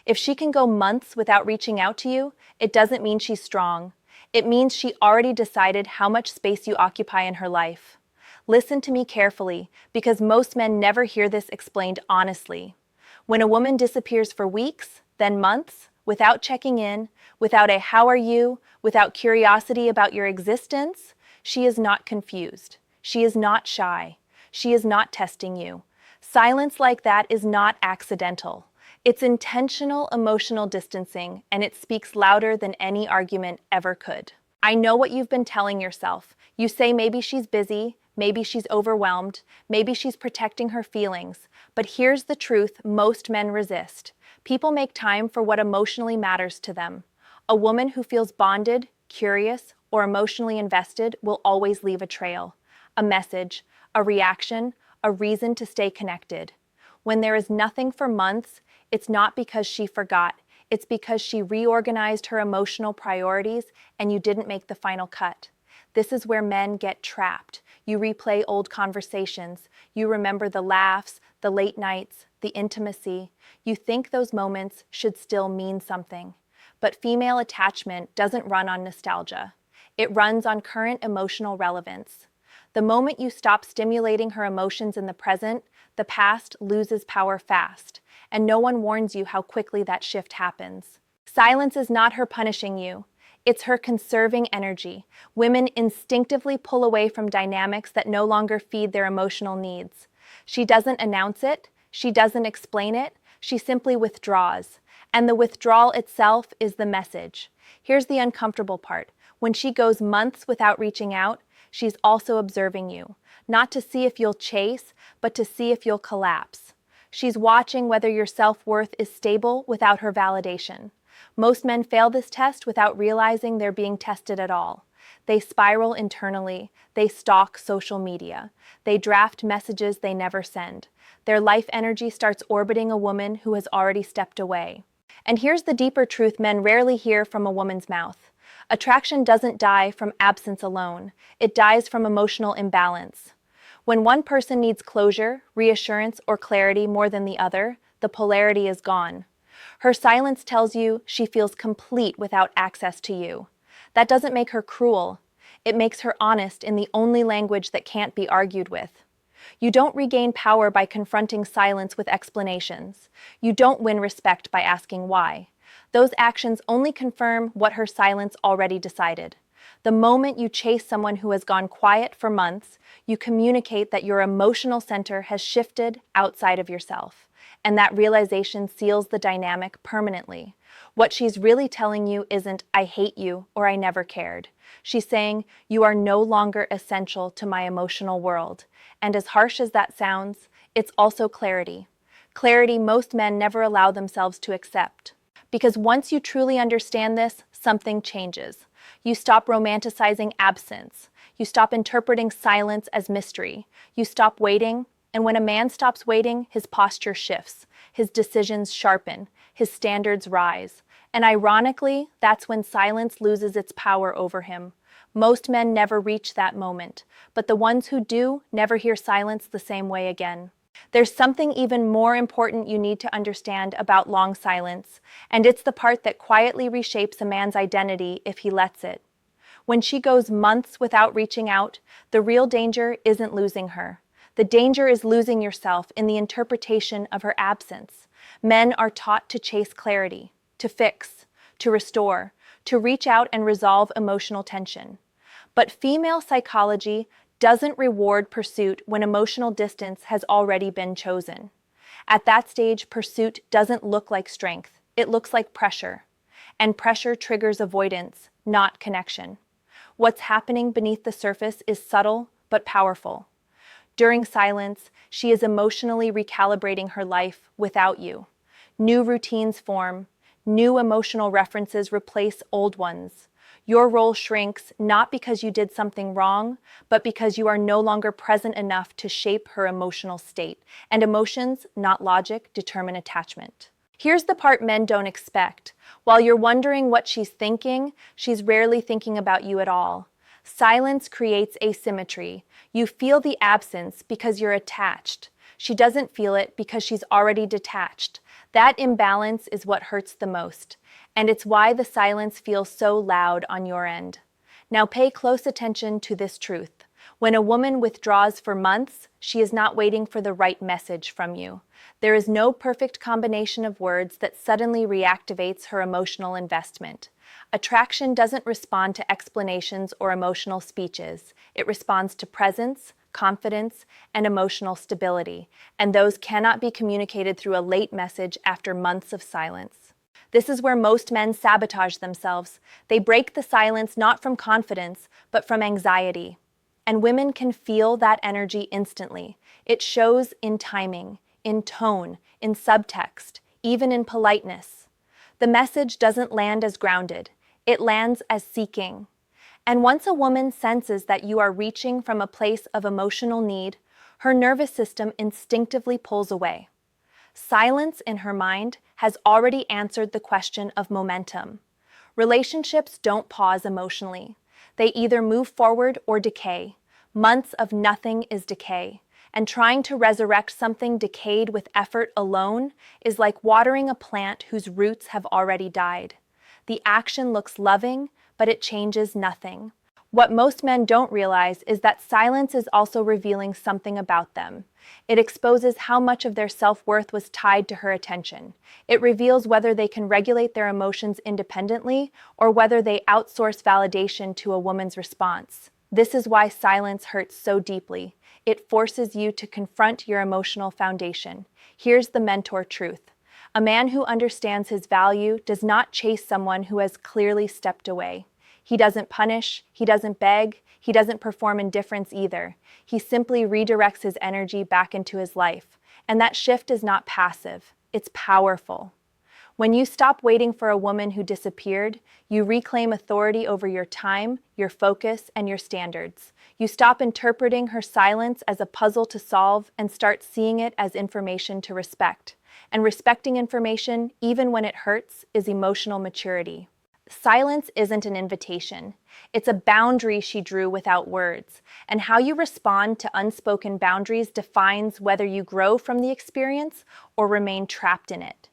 If she can go months without reaching out to you, it doesn't mean she's strong. It means she already decided how much space you occupy in her life. Listen to me carefully, because most men never hear this explained honestly. When a woman disappears for weeks, then months, without checking in, without a "how are you," without curiosity about your existence, she is not confused. She is not shy. She is not testing you. Silence like that is not accidental. It's intentional emotional distancing, and it speaks louder than any argument ever could. I know what you've been telling yourself. You say maybe she's busy, maybe she's overwhelmed, maybe she's protecting her feelings. But here's the truth most men resist. People make time for what emotionally matters to them. A woman who feels bonded, curious, or emotionally invested will always leave a trail, a message, a reaction, a reason to stay connected. When there is nothing for months, it's not because she forgot. It's because she reorganized her emotional priorities and you didn't make the final cut. This is where men get trapped. You replay old conversations. You remember the laughs, the late nights, the intimacy. You think those moments should still mean something. But female attachment doesn't run on nostalgia. It runs on current emotional relevance. The moment you stop stimulating her emotions in the present, the past loses power fast, and no one warns you how quickly that shift happens. Silence is not her punishing you. It's her conserving energy. Women instinctively pull away from dynamics that no longer feed their emotional needs. She doesn't announce it. She doesn't explain it. She simply withdraws. And the withdrawal itself is the message. Here's the uncomfortable part. When she goes months without reaching out, she's also observing you. Not to see if you'll chase, but to see if you'll collapse. She's watching whether your self-worth is stable without her validation. Most men fail this test without realizing they're being tested at all. They spiral internally. They stalk social media. They draft messages they never send. Their life energy starts orbiting a woman who has already stepped away. And here's the deeper truth men rarely hear from a woman's mouth. Attraction doesn't die from absence alone. It dies from emotional imbalance. When one person needs closure, reassurance, or clarity more than the other, the polarity is gone. Her silence tells you she feels complete without access to you. That doesn't make her cruel. It makes her honest in the only language that can't be argued with. You don't regain power by confronting silence with explanations. You don't win respect by asking why. Those actions only confirm what her silence already decided. The moment you chase someone who has gone quiet for months, you communicate that your emotional center has shifted outside of yourself. And that realization seals the dynamic permanently. What she's really telling you isn't, "I hate you" or "I never cared." She's saying, "You are no longer essential to my emotional world." And as harsh as that sounds, it's also clarity. Clarity most men never allow themselves to accept. Because once you truly understand this, something changes. You stop romanticizing absence. You stop interpreting silence as mystery. You stop waiting. And when a man stops waiting, his posture shifts. His decisions sharpen. His standards rise. And ironically, that's when silence loses its power over him. Most men never reach that moment, but the ones who do never hear silence the same way again. There's something even more important you need to understand about long silence, and it's the part that quietly reshapes a man's identity if he lets it. When she goes months without reaching out, the real danger isn't losing her. The danger is losing yourself in the interpretation of her absence. Men are taught to chase clarity, to fix, to restore, to reach out and resolve emotional tension. But female psychology doesn't reward pursuit when emotional distance has already been chosen. At that stage, pursuit doesn't look like strength. It looks like pressure. And pressure triggers avoidance, not connection. What's happening beneath the surface is subtle but powerful. During silence, she is emotionally recalibrating her life without you. New routines form. New emotional references replace old ones. Your role shrinks not because you did something wrong, but because you are no longer present enough to shape her emotional state. And emotions, not logic, determine attachment. Here's the part men don't expect. While you're wondering what she's thinking, she's rarely thinking about you at all. Silence creates asymmetry. You feel the absence because you're attached. She doesn't feel it because she's already detached. That imbalance is what hurts the most, and it's why the silence feels so loud on your end. Now pay close attention to this truth. When a woman withdraws for months, she is not waiting for the right message from you. There is no perfect combination of words that suddenly reactivates her emotional investment. Attraction doesn't respond to explanations or emotional speeches. It responds to presence, confidence, and emotional stability, and those cannot be communicated through a late message after months of silence. This is where most men sabotage themselves. They break the silence not from confidence, but from anxiety. And women can feel that energy instantly. It shows in timing, in tone, in subtext, even in politeness. The message doesn't land as grounded. It lands as seeking. And once a woman senses that you are reaching from a place of emotional need, her nervous system instinctively pulls away. Silence in her mind has already answered the question of momentum. Relationships don't pause emotionally. They either move forward or decay. Months of nothing is decay, and trying to resurrect something decayed with effort alone is like watering a plant whose roots have already died. The action looks loving, but it changes nothing. What most men don't realize is that silence is also revealing something about them. It exposes how much of their self-worth was tied to her attention. It reveals whether they can regulate their emotions independently or whether they outsource validation to a woman's response. This is why silence hurts so deeply. It forces you to confront your emotional foundation. Here's the mentor truth. A man who understands his value does not chase someone who has clearly stepped away. He doesn't punish, he doesn't beg, he doesn't perform indifference either. He simply redirects his energy back into his life. And that shift is not passive, it's powerful. When you stop waiting for a woman who disappeared, you reclaim authority over your time, your focus, and your standards. You stop interpreting her silence as a puzzle to solve and start seeing it as information to respect. And respecting information, even when it hurts, is emotional maturity. Silence isn't an invitation. It's a boundary she drew without words, and how you respond to unspoken boundaries defines whether you grow from the experience or remain trapped in it.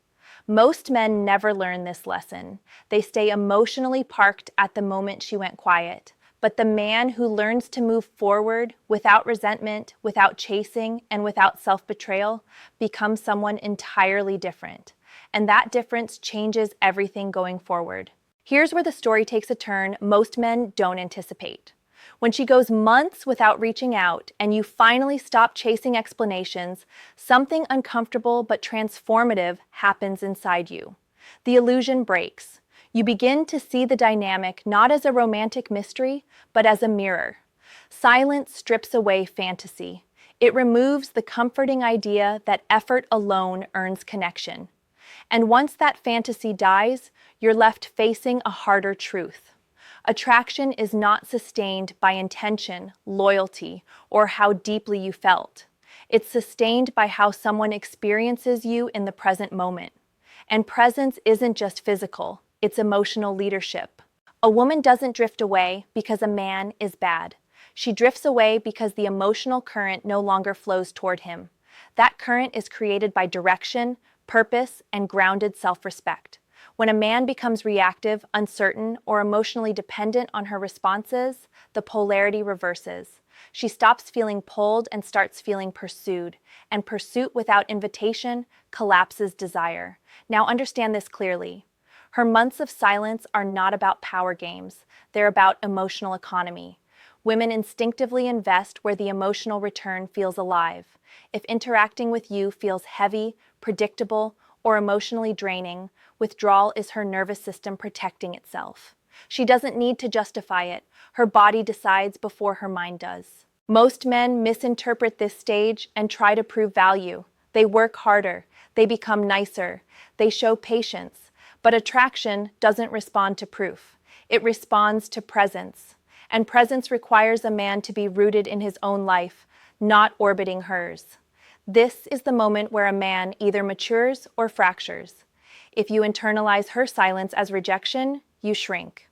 Most men never learn this lesson. They stay emotionally parked at the moment she went quiet. But the man who learns to move forward without resentment, without chasing, and without self-betrayal becomes someone entirely different. And that difference changes everything going forward. Here's where the story takes a turn most men don't anticipate. When she goes months without reaching out and you finally stop chasing explanations, something uncomfortable but transformative happens inside you. The illusion breaks. You begin to see the dynamic not as a romantic mystery, but as a mirror. Silence strips away fantasy. It removes the comforting idea that effort alone earns connection. And once that fantasy dies, you're left facing a harder truth. Attraction is not sustained by intention, loyalty, or how deeply you felt. It's sustained by how someone experiences you in the present moment. And presence isn't just physical, it's emotional leadership. A woman doesn't drift away because a man is bad. She drifts away because the emotional current no longer flows toward him. That current is created by direction, purpose, and grounded self-respect. When a man becomes reactive, uncertain, or emotionally dependent on her responses, the polarity reverses. She stops feeling pulled and starts feeling pursued, and pursuit without invitation collapses desire. Now understand this clearly. Her months of silence are not about power games. They're about emotional economy. Women instinctively invest where the emotional return feels alive. If interacting with you feels heavy, predictable, or emotionally draining, withdrawal is her nervous system protecting itself. She doesn't need to justify it. Her body decides before her mind does. Most men misinterpret this stage and try to prove value. They work harder. They become nicer. They show patience. But attraction doesn't respond to proof. It responds to presence. And presence requires a man to be rooted in his own life, not orbiting hers. This is the moment where a man either matures or fractures. If you internalize her silence as rejection, you shrink.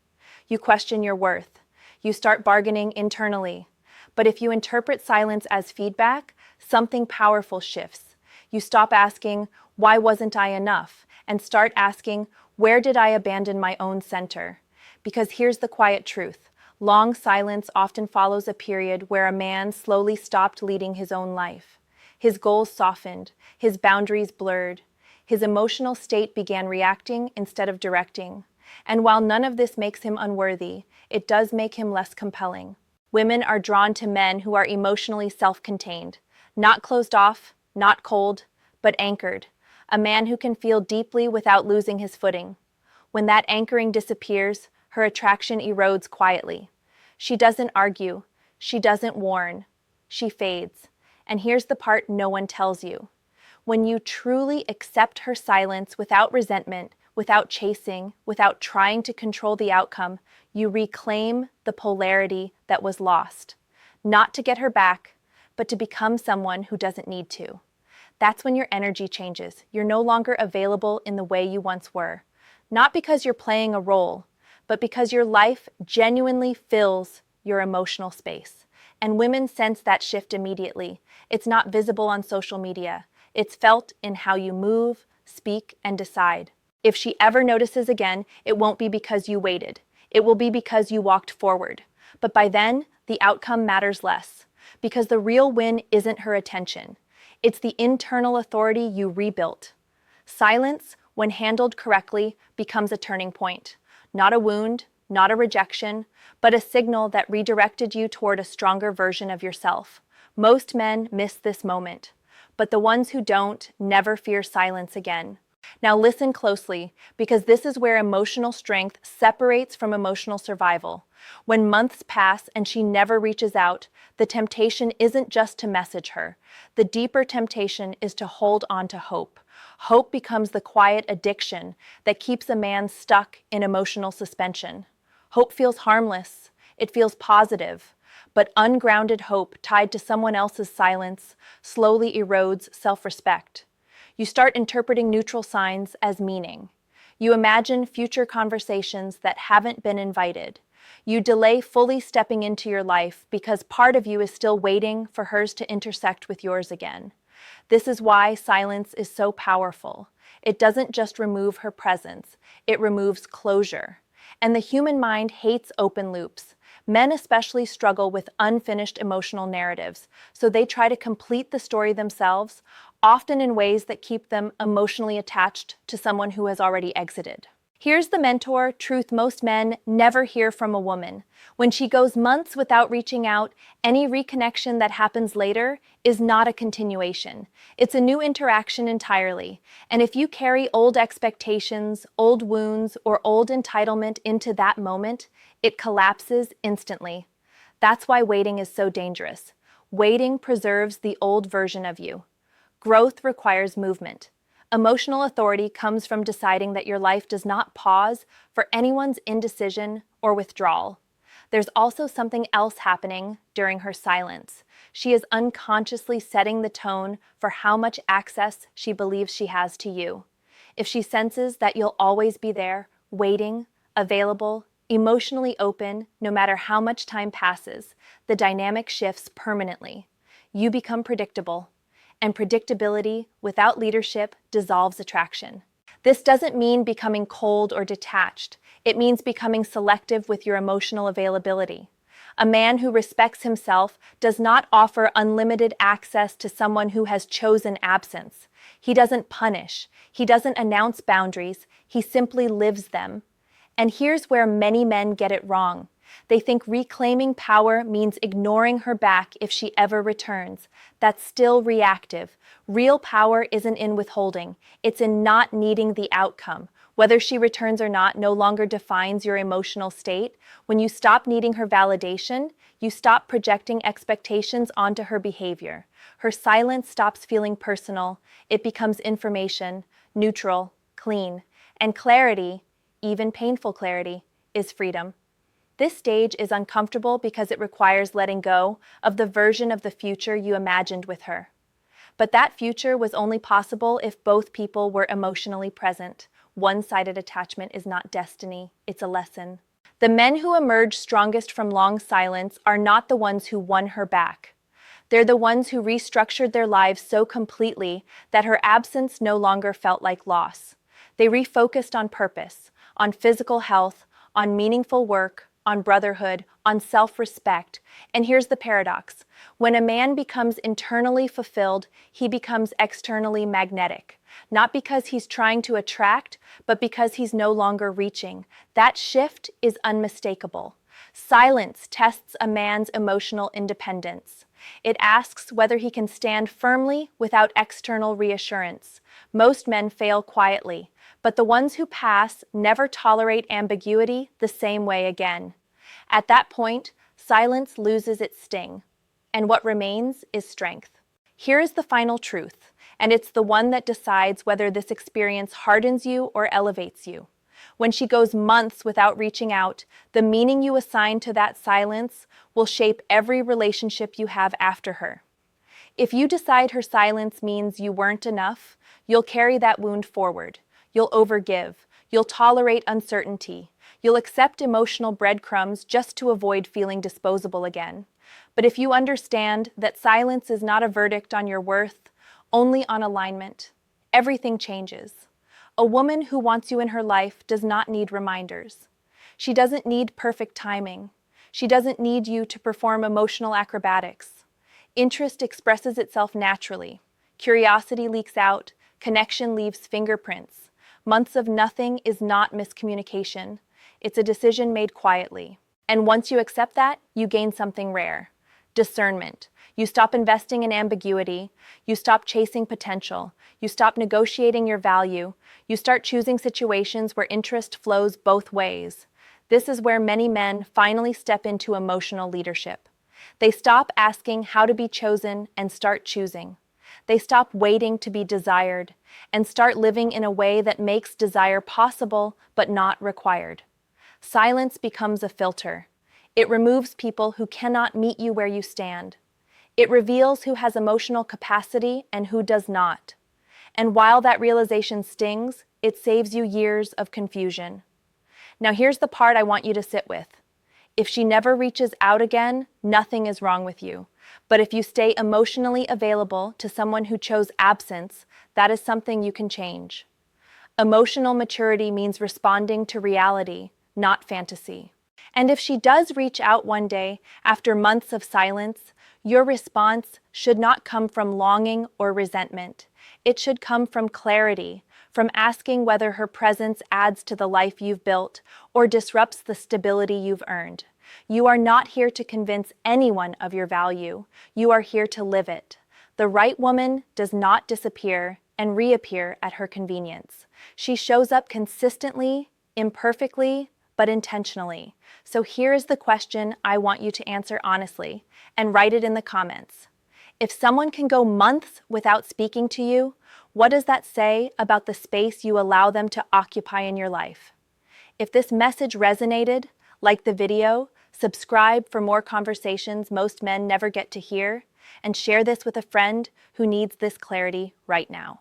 You question your worth. You start bargaining internally. But if you interpret silence as feedback, something powerful shifts. You stop asking, Why wasn't I enough? And start asking, where did I abandon my own center? Because here's the quiet truth. Long silence often follows a period where a man slowly stopped leading his own life. His goals softened, his boundaries blurred, his emotional state began reacting instead of directing. And while none of this makes him unworthy, it does make him less compelling. Women are drawn to men who are emotionally self-contained, not closed off, not cold, but anchored. A man who can feel deeply without losing his footing. When that anchoring disappears, her attraction erodes quietly. She doesn't argue, she doesn't warn, she fades. And here's the part no one tells you. When you truly accept her silence without resentment, without chasing, without trying to control the outcome, you reclaim the polarity that was lost. Not to get her back, but to become someone who doesn't need to. That's when your energy changes. You're no longer available in the way you once were. Not because you're playing a role, but because your life genuinely fills your emotional space. And women sense that shift immediately. It's not visible on social media. It's felt in how you move, speak, and decide. If she ever notices again, it won't be because you waited. It will be because you walked forward. But by then, the outcome matters less. Because the real win isn't her attention. It's the internal authority you rebuilt. Silence, when handled correctly, becomes a turning point. Not a wound, not a rejection, but a signal that redirected you toward a stronger version of yourself. Most men miss this moment, but the ones who don't never fear silence again. Now listen closely, because this is where emotional strength separates from emotional survival. When months pass and she never reaches out, the temptation isn't just to message her. The deeper temptation is to hold on to hope. Hope becomes the quiet addiction that keeps a man stuck in emotional suspension. Hope feels harmless. It feels positive. But ungrounded hope tied to someone else's silence slowly erodes self-respect. You start interpreting neutral signs as meaning. You imagine future conversations that haven't been invited. You delay fully stepping into your life because part of you is still waiting for hers to intersect with yours again. This is why silence is so powerful. It doesn't just remove her presence, it removes closure. And the human mind hates open loops. Men especially struggle with unfinished emotional narratives, so they try to complete the story themselves, often in ways that keep them emotionally attached to someone who has already exited. Here's the mentor truth most men never hear from a woman. When she goes months without reaching out, any reconnection that happens later is not a continuation. It's a new interaction entirely. And if you carry old expectations, old wounds, or old entitlement into that moment, it collapses instantly. That's why waiting is so dangerous. Waiting preserves the old version of you. Growth requires movement. Emotional authority comes from deciding that your life does not pause for anyone's indecision or withdrawal. There's also something else happening during her silence. She is unconsciously setting the tone for how much access she believes she has to you. If she senses that you'll always be there, waiting, available, emotionally open, no matter how much time passes, the dynamic shifts permanently. You become predictable. And predictability without leadership dissolves attraction. This doesn't mean becoming cold or detached. It means becoming selective with your emotional availability. A man who respects himself does not offer unlimited access to someone who has chosen absence. He doesn't punish. He doesn't announce boundaries. He simply lives them. And here's where many men get it wrong. They think reclaiming power means ignoring her back if she ever returns. That's still reactive. Real power isn't in withholding. It's in not needing the outcome. Whether she returns or not no longer defines your emotional state. When you stop needing her validation, you stop projecting expectations onto her behavior. Her silence stops feeling personal. It becomes information, neutral, clean. And clarity, even painful clarity, is freedom. This stage is uncomfortable because it requires letting go of the version of the future you imagined with her. But that future was only possible if both people were emotionally present. One-sided attachment is not destiny, it's a lesson. The men who emerge strongest from long silence are not the ones who won her back. They're the ones who restructured their lives so completely that her absence no longer felt like loss. They refocused on purpose, on physical health, on meaningful work, on brotherhood, on self-respect. And here's the paradox. When a man becomes internally fulfilled, he becomes externally magnetic. Not because he's trying to attract, but because he's no longer reaching. That shift is unmistakable. Silence tests a man's emotional independence. It asks whether he can stand firmly without external reassurance. Most men fail quietly, but the ones who pass never tolerate ambiguity the same way again. At that point, silence loses its sting, and what remains is strength. Here is the final truth, and it's the one that decides whether this experience hardens you or elevates you. When she goes months without reaching out, the meaning you assign to that silence will shape every relationship you have after her. If you decide her silence means you weren't enough, you'll carry that wound forward. You'll overgive. You'll tolerate uncertainty. You'll accept emotional breadcrumbs just to avoid feeling disposable again. But if you understand that silence is not a verdict on your worth, only on alignment, everything changes. A woman who wants you in her life does not need reminders. She doesn't need perfect timing. She doesn't need you to perform emotional acrobatics. Interest expresses itself naturally. Curiosity leaks out. Connection leaves fingerprints. Months of nothing is not miscommunication. It's a decision made quietly. And once you accept that, you gain something rare. Discernment. You stop investing in ambiguity. You stop chasing potential. You stop negotiating your value. You start choosing situations where interest flows both ways. This is where many men finally step into emotional leadership. They stop asking how to be chosen and start choosing. They stop waiting to be desired and start living in a way that makes desire possible but not required. Silence becomes a filter. It removes people who cannot meet you where you stand. It reveals who has emotional capacity and who does not. And while that realization stings, it saves you years of confusion. Now here's the part I want you to sit with. If she never reaches out again, nothing is wrong with you. But if you stay emotionally available to someone who chose absence, that is something you can change. Emotional maturity means responding to reality, not fantasy. And if she does reach out one day, after months of silence, your response should not come from longing or resentment. It should come from clarity, from asking whether her presence adds to the life you've built or disrupts the stability you've earned. You are not here to convince anyone of your value. You are here to live it. The right woman does not disappear and reappear at her convenience. She shows up consistently, imperfectly, but intentionally. So here is the question I want you to answer honestly, and write it in the comments. If someone can go months without speaking to you, what does that say about the space you allow them to occupy in your life? If this message resonated, like the video, subscribe for more conversations most men never get to hear, and share this with a friend who needs this clarity right now.